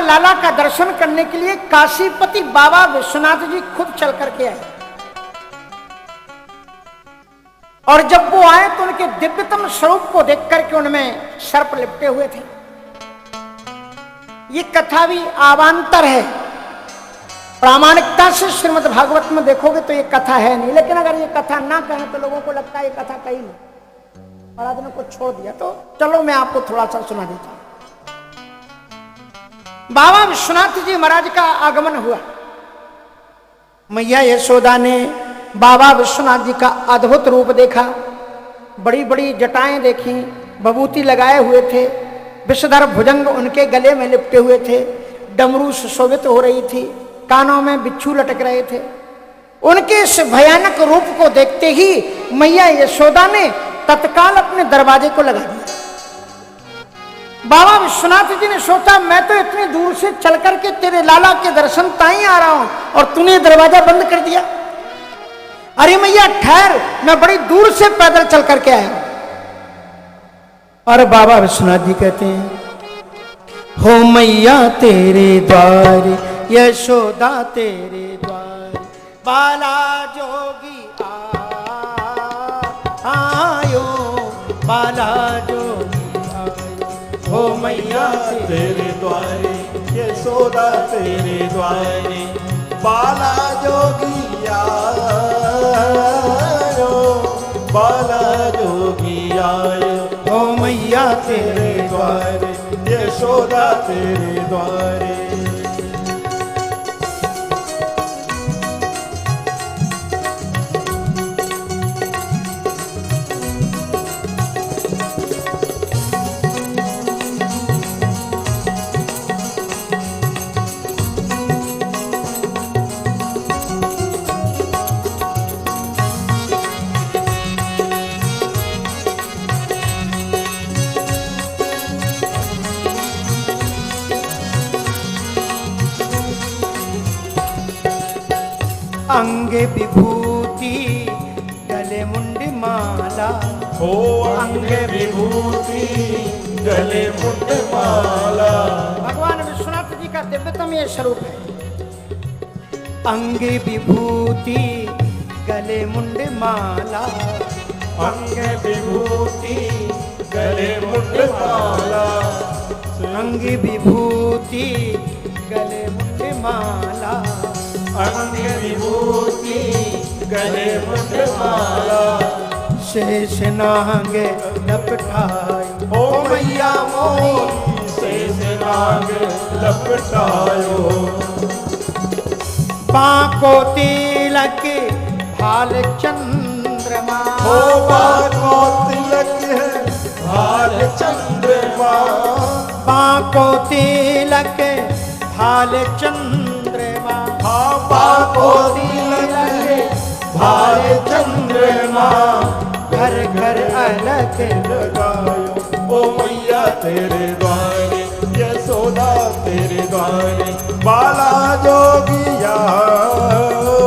लाला का दर्शन करने के लिए काशीपति बाबा विश्वनाथ जी खुद चल करके आए। और जब वो आए तो उनके दिव्यतम स्वरूप को देख करके उनमें सर्प लिपटे हुए थे। ये कथा भी आवांतर है, प्रामाणिकता से श्रीमद् भागवत में देखोगे तो ये कथा है नहीं, लेकिन अगर ये कथा ना कहें तो लोगों को लगता है ये कथा कही नहीं, महाराज ने को छोड़ दिया। तो चलो मैं आपको थोड़ा सा सुना देता हूं। बाबा विश्वनाथ जी महाराज का आगमन हुआ। मैया यशोदा ने बाबा विश्वनाथ जी का अद्भुत रूप देखा, बड़ी बड़ी जटाएं देखी, विभूति लगाए हुए थे, विषधर भुजंग उनके गले में लिपटे हुए थे, डमरू सुशोभित हो रही थी, कानों में बिच्छू लटक रहे थे। उनके इस भयानक रूप को देखते ही मैया यशोदा ने तत्काल अपने दरवाजे को लगा दिया। बाबा विश्वनाथ जी ने सोचा मैं तो इतनी दूर से चल करके तेरे लाला के दर्शन ताई आ रहा हूं और तूने दरवाजा बंद कर दिया। अरे मैया ठहर, मैं बड़ी दूर से पैदल चल करके आया हूं। और बाबा विश्वनाथ जी कहते हैं हो मैया तेरे द्वार, यशोदा तेरे द्वार, बाला जोगी आयो, बाला जोगी हो मैया तेरे द्वारे, यशोदा तेरे द्वारे, बाला जोगी आयो, बाला जोगी आयो। हो मैया तेरे द्वारे, यशोदा तेरे द्वारे। अंगे विभूति गले मुंडी माला, हो अंगे विभूति गले मुंड माला। भगवान विश्वनाथ जी का दिव्यतम ये स्वरूप है। अंगे विभूति गले मुंड माला, अंगे विभूति गले मुंड माला, अंगे विभूति गले मुंड माला, अंगे विभूति गले मुंड माला। शेष नांगे लपटाई, ओ मैया मोरी शेष नाग लपटायो। बांको तिलक भाल चंद्रमा, हो बांको तिलक है भाल चंद्रमा, बांको तिलक भाल चंद्रमा, हाँ बांको तिलक है भाल चंद्रमा। घर घर अलग लगायो ओ मैया तेरे द्वारे, यशोदा तेरे द्वारे, बाला जोगी आयो,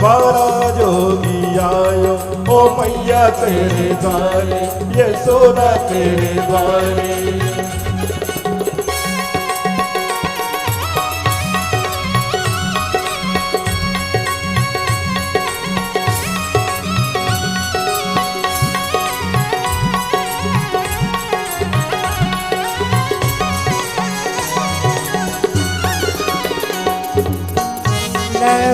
बाला जोगी आयो। ओ मैया तेरे द्वारे, यशोदा तेरे द्वारे।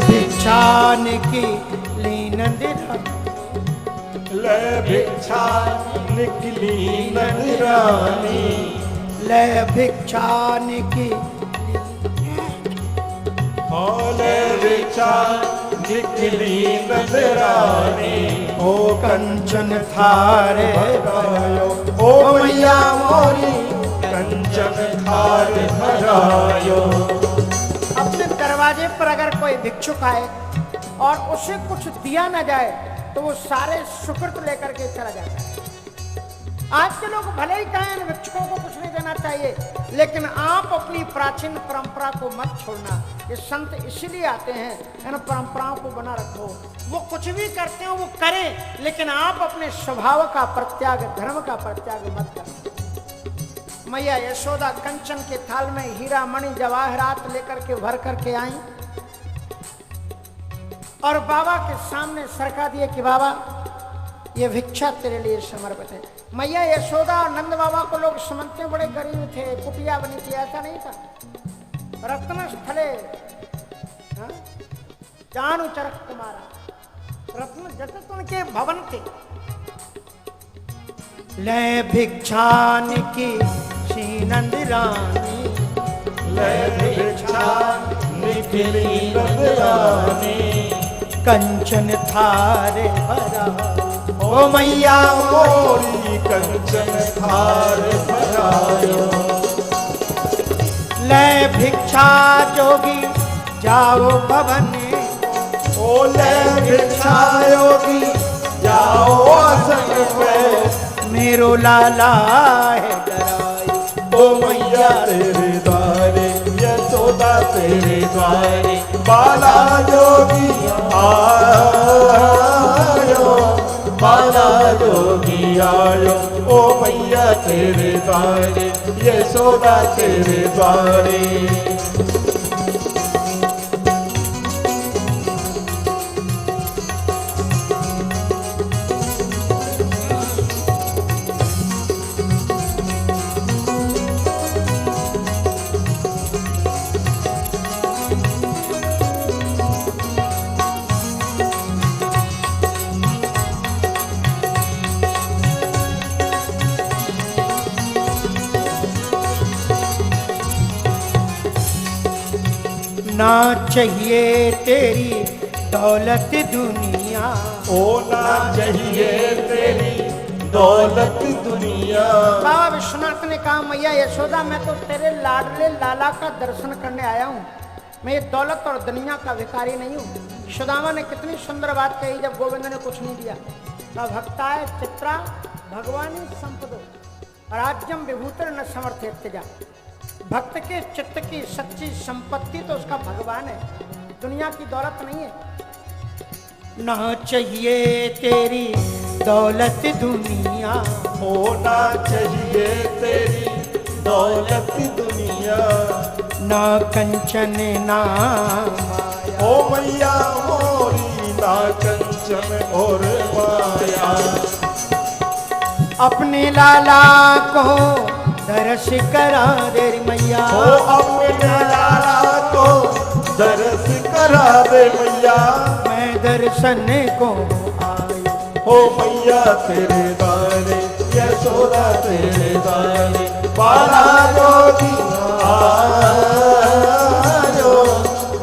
भिक्षान की लीनंदिरा, ले भिक्षा निकली नंदरानी, ले भिक्षान की ले भिक्षा निकली नंदरानी। ओ कंचन थारे भरायो ओ मैया मोरी, कंचन थार भरायो। अपने दरवाजे पर अगर कोई भिक्षुक आए और उसे कुछ दिया ना जाए तो वो सारे सुकृत लेकर के चला जाता है। आज के लोग भले ही कहें इन भिक्षुकों को कुछ नहीं देना चाहिए, लेकिन आप अपनी प्राचीन परंपरा को मत छोड़ना। ये संत इसीलिए आते हैं, इन परंपराओं को बना रखो। वो कुछ भी करते हो वो करें, लेकिन आप अपने स्वभाव का परित्याग, धर्म का परित्याग मत करें। मैया यशोदा कंचन के थाल में हीरा मणि जवाहरात लेकर के भर करके आई और बाबा के सामने सरका दिए कि बाबा ये भिक्षा तेरे लिए समर्पित है। मैया यशोदा और नंद बाबा को लोग समझते बड़े गरीब थे, कुटिया बनी थी, ऐसा नहीं था। रत्न स्थले जानु चरक तुम्हारा, रत्न जटित उनके भवन थे। ले भिक्षा की श्री नंद रानी, ले भिक्षा निखिली नंद रानी, कंचन थारे भरा ओ मैया मोरी कंचन थार भरायो। ले भिक्षा जोगी जाओ भवन, ओ ले भिक्षा योगी जाओ आसन पे, मेरो लाला है डराई। ओ मैया तेरे द्वारे यशोदा तेरे द्वारे, बाला जोगी आयो, बाला जोगी आयो। ओ मैया तेरे द्वारे यशोदा तेरे द्वारे। ना चाहिए तेरी दौलत दुनिया, ओ ना चाहिए तेरी दौलत दुनिया। बाबा विश्वनाथ ने कहा मैया यशोदा मैं तो तेरे लाडले लाला का दर्शन करने आया हूँ, मैं ये दौलत और दुनिया का भिखारी नहीं हूँ। सुदामा ने कितनी सुंदर बात कही जब गोविंद ने कुछ नहीं दिया। भक्ताय चित्रा भगवानी संपदो राज्यम विभूतर न समर्थ जा। भक्त के चित्त की सच्ची संपत्ति तो उसका भगवान है, दुनिया की दौलत नहीं है। ना चाहिए तेरी दौलत दुनिया, होना चाहिए तेरी दौलत दुनिया। ना कंचन ना माया, ओ मैया मोरी ना कंचन और माया। अपने लाला को दर्श करा दे मैया, ओ अपने लाला को दर्श करा दे मैया। मैं दर्शन को आई। ओ मैया तेरे द्वारे यशोदा तेरे द्वारे, बाला जोगी आयो,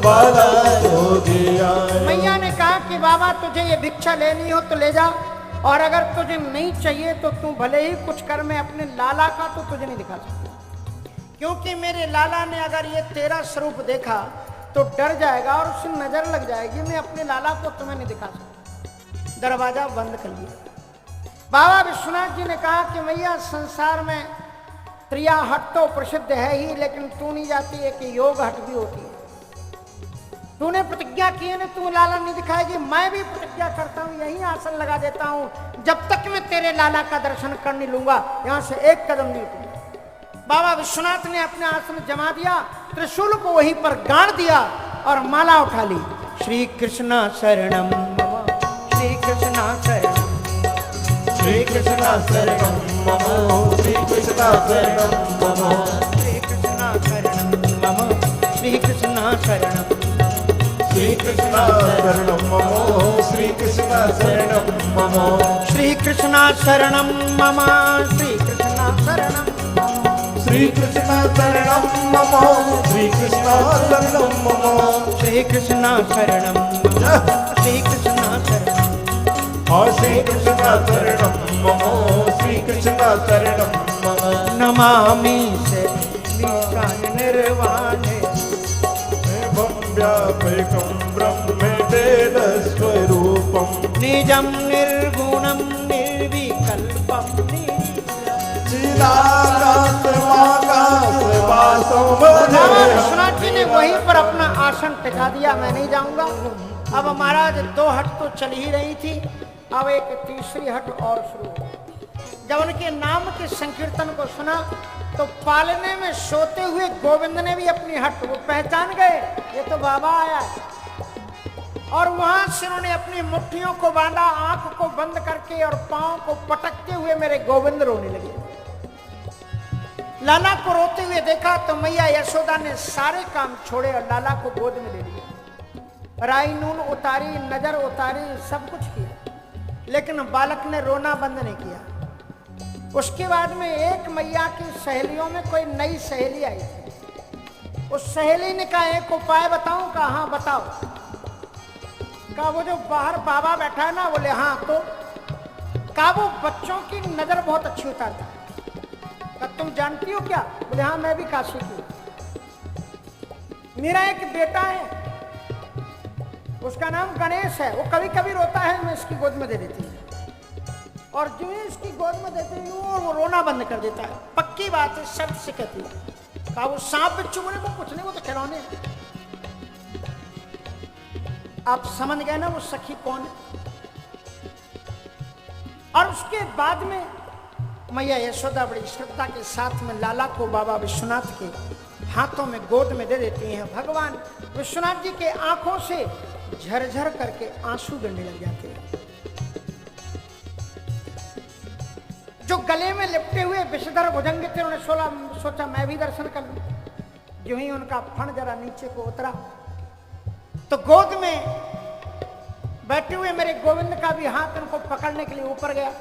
बाला जोगी आयो। मैया ने कहा कि बाबा तुझे ये भिक्षा लेनी हो तो ले जा, और अगर तुझे नहीं चाहिए तो तू भले ही कुछ कर, मैं अपने लाला का तो तुझे नहीं दिखा सकती, क्योंकि मेरे लाला ने अगर ये तेरा स्वरूप देखा तो डर जाएगा और उसे नजर लग जाएगी। मैं अपने लाला को तुम्हें नहीं दिखा सकती। दरवाजा बंद कर लिया। बाबा विश्वनाथ जी ने कहा कि मैया संसार में त्रिया हट तो प्रसिद्ध है ही, लेकिन तू नहीं जाती है कि योग हट भी होती है। तूने प्रतिज्ञा की है ना, तू लाला नहीं दिखाएगी, मैं भी प्रतिज्ञा करता हूँ, यही आसन लगा देता हूँ जब तक मैं तेरे लाला का दर्शन कर नहीं लूंगा, यहाँ से एक कदम नहीं उठूंगा। बाबा विश्वनाथ ने अपने आसन जमा दिया, त्रिशूल को वहीं पर गाड़ दिया और माला उठा ली। श्री कृष्णा शरणम मम, श्री कृष्णा शरणम, श्री कृष्णा शरणम मम, श्री कृष्णा शरणम मम, श्री कृष्णा शरणम मम, श्री कृष्णा शरणम, श्री कृष्णा शरणम मम, श्री कृष्णा शरणम मम, श्री कृष्णा शरणम मम, श्री कृष्णा शरणम, श्री कृष्णा शरणम मम, श्री कृष्णा शरणम मम, श्री कृष्णा शरणम, श्री कृष्णा शरणम, और श्री कृष्णा शरणम मम, श्री कृष्णा शरणम मम। नमामि से निर्वाणे व्यापकं ब्रह्मेवेदस्वरूपं, निजं निर्गुणं निर्विकल्पं विश्वनाथ जी ने वहीं पर अपना आसन टिका दिया। मैं नहीं जाऊंगा। अब महाराज 2 हट तो चल ही रही थी, अब एक तीसरी हट और शुरू। जब उनके नाम के संकीर्तन को सुना तो पालने में सोते हुए गोविंद ने भी अपनी हट, वो पहचान गए ये तो बाबा आया है। और वहां से उन्होंने अपनी मुट्ठियों को बांधा, आंख को बंद करके और पांव को पटकते हुए मेरे गोविंद रोने लगे। लाला को रोते हुए देखा तो मैया यशोदा ने सारे काम छोड़े और लाला को गोद में ले लिया। राई नून उतारी, नजर उतारी, सब कुछ किया, लेकिन बालक ने रोना बंद नहीं किया। उसके बाद में एक मैया की सहेलियों में कोई नई सहेली आई थी। उस सहेली ने कहा एक उपाय बताऊं? कहा हाँ बताओ। कहा वो जो बाहर बाबा बैठा है ना, बोले हाँ तो। कहा वो बच्चों की नजर बहुत अच्छी उतारता है। कहा तुम जानती हो क्या? बोले हाँ मैं भी काशी की। मेरा एक बेटा है, उसका नाम गणेश है, वो कभी कभी रोता है, मैं इसकी गोद में दे देती हूँ, और जो ही इसकी गोद में देती हूँ वो रोना बंद कर देता है। पक्की बात है, शर्त से कहती है। कहा वो सांप बिच्छू? बोले वो कुछ नहीं, वो तो खिलौने। आप समझ गए ना वो सखी कौन है। और उसके बाद में मैया यशोदा बड़ी श्रद्धा के साथ में लाला को बाबा विश्वनाथ के हाथों में गोद में दे देती हैं। भगवान विश्वनाथ जी के आंखों से झरझर करके आंसू गिरने लग जाते हैं। जो गले में लिपटे हुए विषधर भुजंग थे, उन्होंने सोचा मैं भी दर्शन कर लूं। जो ही उनका फण जरा नीचे को उतरा तो गोद में बैठे हुए मेरे गोविंद का भी हाथ उनको पकड़ने के लिए ऊपर गया।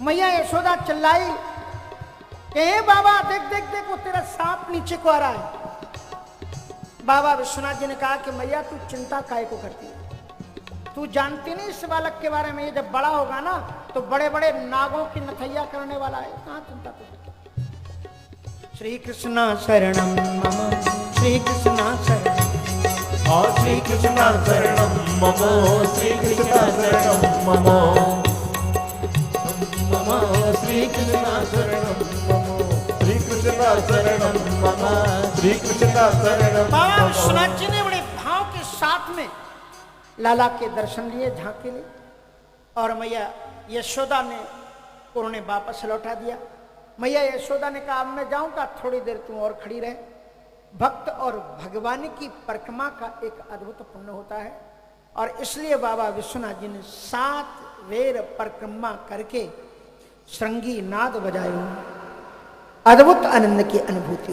मैया यशोदा चिल्लाई कि हे बाबा देख देख देख, वो तेरा सांप नीचे को आ रहा है। बाबा विश्वनाथ जी ने कहा कि मैया तू चिंता काहे को करती है? तू जानती नहीं इस बालक के बारे में, ये जब बड़ा होगा ना तो बड़े बड़े नागों की नथैया करने वाला है। कहाँ चिंता तू? श्री कृष्ण शरणम मम, श्री कृष्ण शरणम, श्री कृष्ण शरणम मम, श्री कृष्ण शरणम मम, श्री कृष्ण शरणम मम, श्री कृष्ण शरणम मम, श्री कृष्ण शरणम। बाबा विश्वनाथ जी ने बड़े भाव के साथ में लाला के दर्शन लिए, झांके लिए, और मैया यशोदा ने उन्होंने वापस लौटा दिया। मैया यशोदा ने कहा अब मैं जाऊंगा, थोड़ी देर तुम और खड़ी रहे। भक्त और भगवान की परिक्रमा का एक अद्भुत पुण्य होता है, और इसलिए बाबा विश्वनाथ जी ने 7 वेर परिक्रमा करके श्रृंगी नाद बजाए, अद्भुत आनंद की अनुभूति।